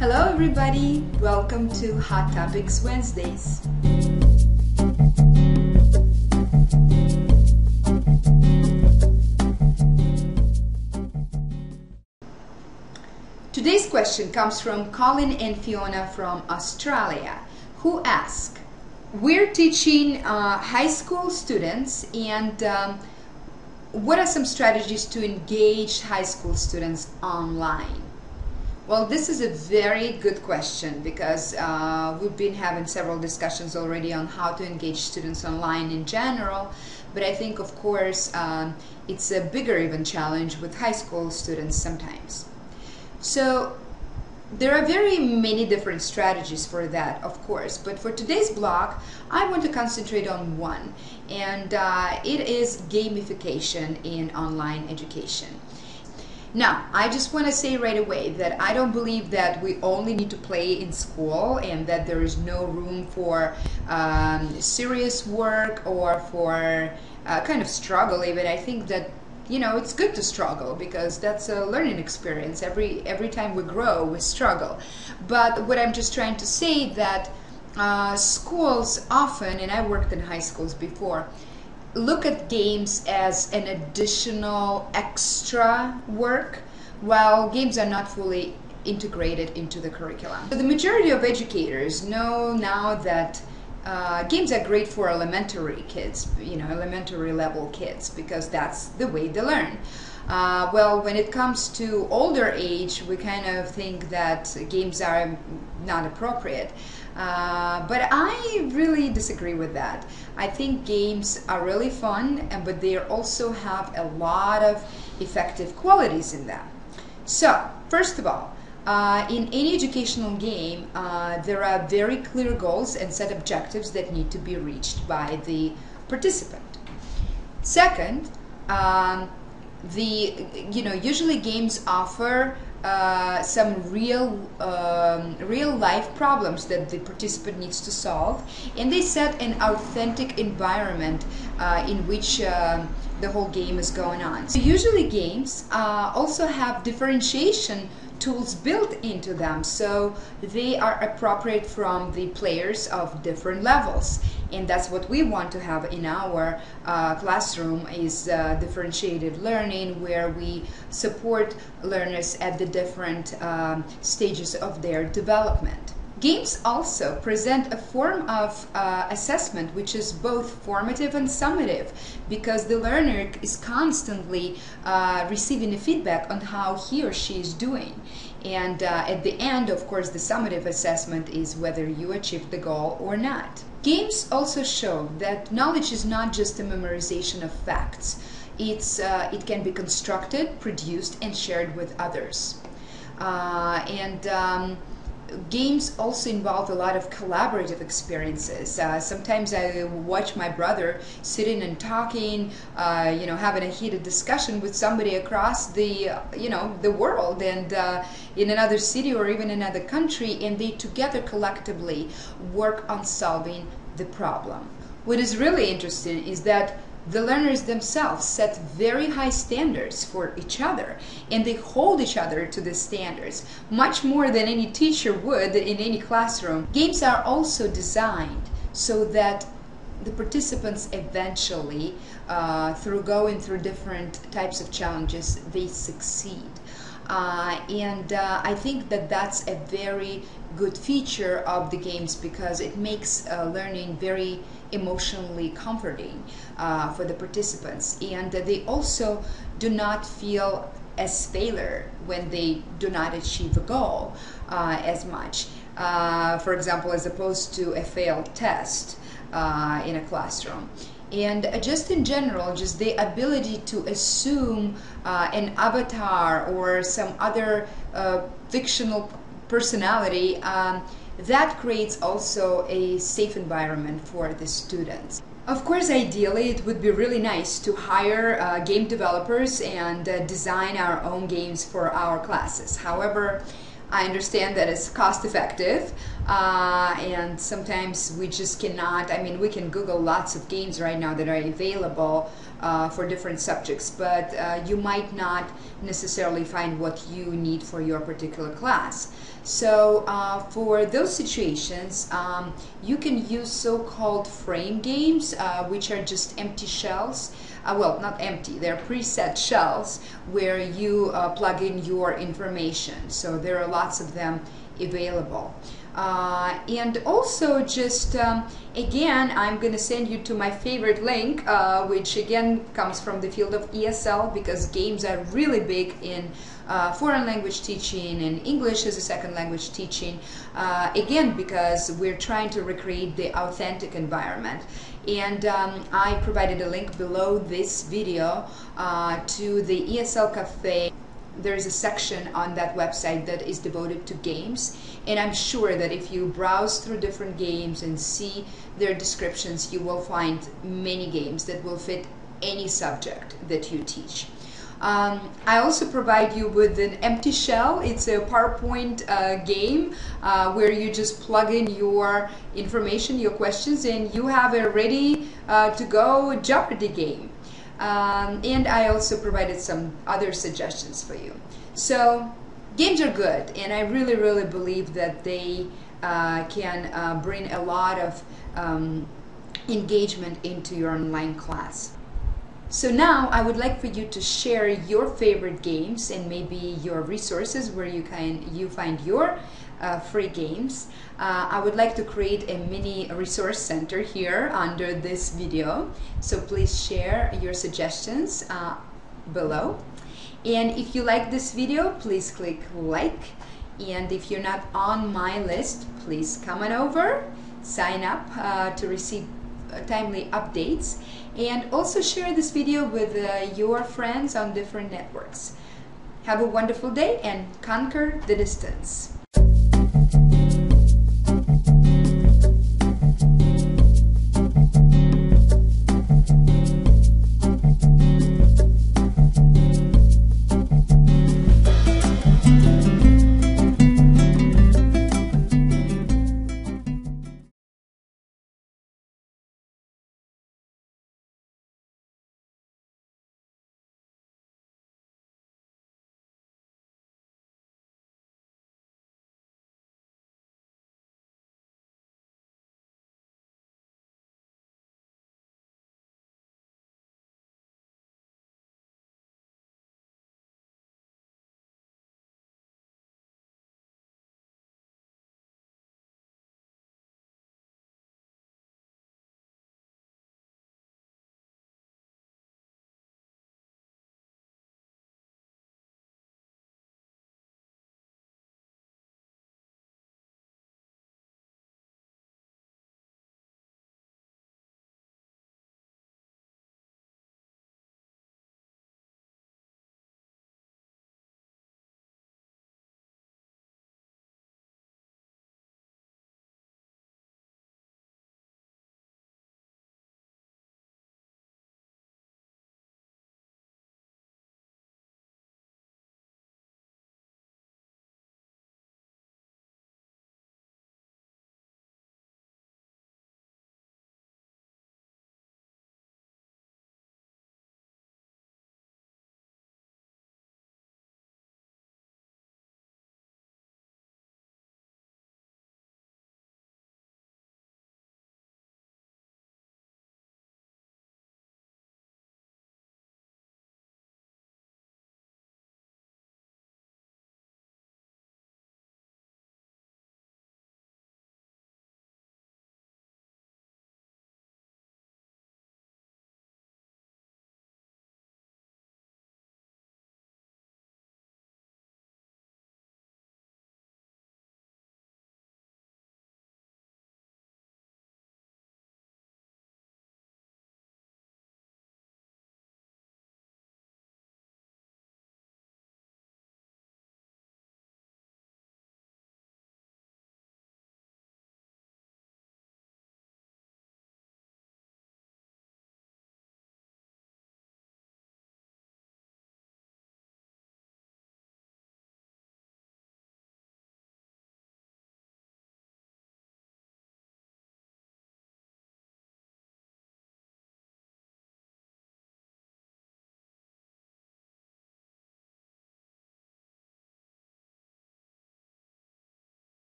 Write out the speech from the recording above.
Hello everybody, welcome to Hot Topics Wednesdays. Today's question comes from Colin and Fiona from Australia, who ask, we're teaching high school students, and what are some strategies to engage high school students online? Well, this is a very good question because we've been having several discussions already on how to engage students online in general, but I think of course it's a bigger even challenge with high school students sometimes. So there are very many different strategies for that, of course, but for today's block I want to concentrate on one, and it is gamification in online education. Now, I just want to say right away that I don't believe that we only need to play in school and that there is no room for serious work or for kind of struggle even. I think that, you know, it's good to struggle because that's a learning experience. Every time we grow, we struggle. But what I'm just trying to say that schools often, and I worked in high schools before, look at games as an additional extra work, while games are not fully integrated into the curriculum. So the majority of educators know now that games are great for elementary kids, you know, elementary level kids, because that's the way they learn. Well, when it comes to older age, we kind of think that games are not appropriate. But I really disagree with that. I think games are really fun, but they also have a lot of effective qualities in them. So, first of all, in any educational game, there are very clear goals and set objectives that need to be reached by the participant. Second, usually games offer some real life problems that the participant needs to solve, and they set an authentic environment in which the whole game is going on. So usually games also have differentiation tools built into them, so they are appropriate from the players of different levels, and that's what we want to have in our classroom, is differentiated learning, where we support learners at the different stages of their development. Games also present a form of assessment which is both formative and summative, because the learner is constantly receiving a feedback on how he or she is doing. And at the end, of course, the summative assessment is whether you achieved the goal or not. Games also show that knowledge is not just a memorization of facts. It can be constructed, produced, and shared with others. Games also involve a lot of collaborative experiences. Sometimes I watch my brother sitting and talking, having a heated discussion with somebody across the world, and in another city or even another country, and they together collectively work on solving the problem. What is really interesting is that the learners themselves set very high standards for each other, and they hold each other to the standards much more than any teacher would in any classroom. Games are also designed so that the participants eventually, through going through different types of challenges, they succeed. I think that that's a very good feature of the games, because it makes learning very emotionally comforting for the participants, and they also do not feel as failure when they do not achieve a goal as much, for example, as opposed to a failed test in a classroom. And just in general, just the ability to assume an avatar or some other fictional personality, that creates also a safe environment for the students. Of course, ideally, it would be really nice to hire game developers and design our own games for our classes. However, I understand that it's cost effective, and sometimes we just cannot. I mean, we can Google lots of games right now that are available for different subjects, but you might not necessarily find what you need for your particular class. So for those situations, you can use so-called frame games, which are just empty shells. Well, not empty, they're preset shells where you plug in your information. So there are lots of them available. And also just again, I'm going to send you to my favorite link, which again comes from the field of ESL, because games are really big in foreign language teaching and English as a second language teaching, again because we're trying to recreate the authentic environment. And I provided a link below this video to the ESL Cafe. There is a section on that website that is devoted to games, and I'm sure that if you browse through different games and see their descriptions, you will find many games that will fit any subject that you teach. I also provide you with an empty shell. It's a PowerPoint game where you just plug in your information, your questions, and you have a ready to go Jeopardy game. And I also provided some other suggestions for you. So games are good, and I really believe that they can bring a lot of engagement into your online class. So now I would like for you to share your favorite games and maybe your resources where you find your free games. I would like to create a mini resource center here under this video. So please share your suggestions below. And if you like this video, please click like. And if you're not on my list, please come on over, sign up to receive timely updates, and also share this video with your friends on different networks. Have a wonderful day and conquer the distance.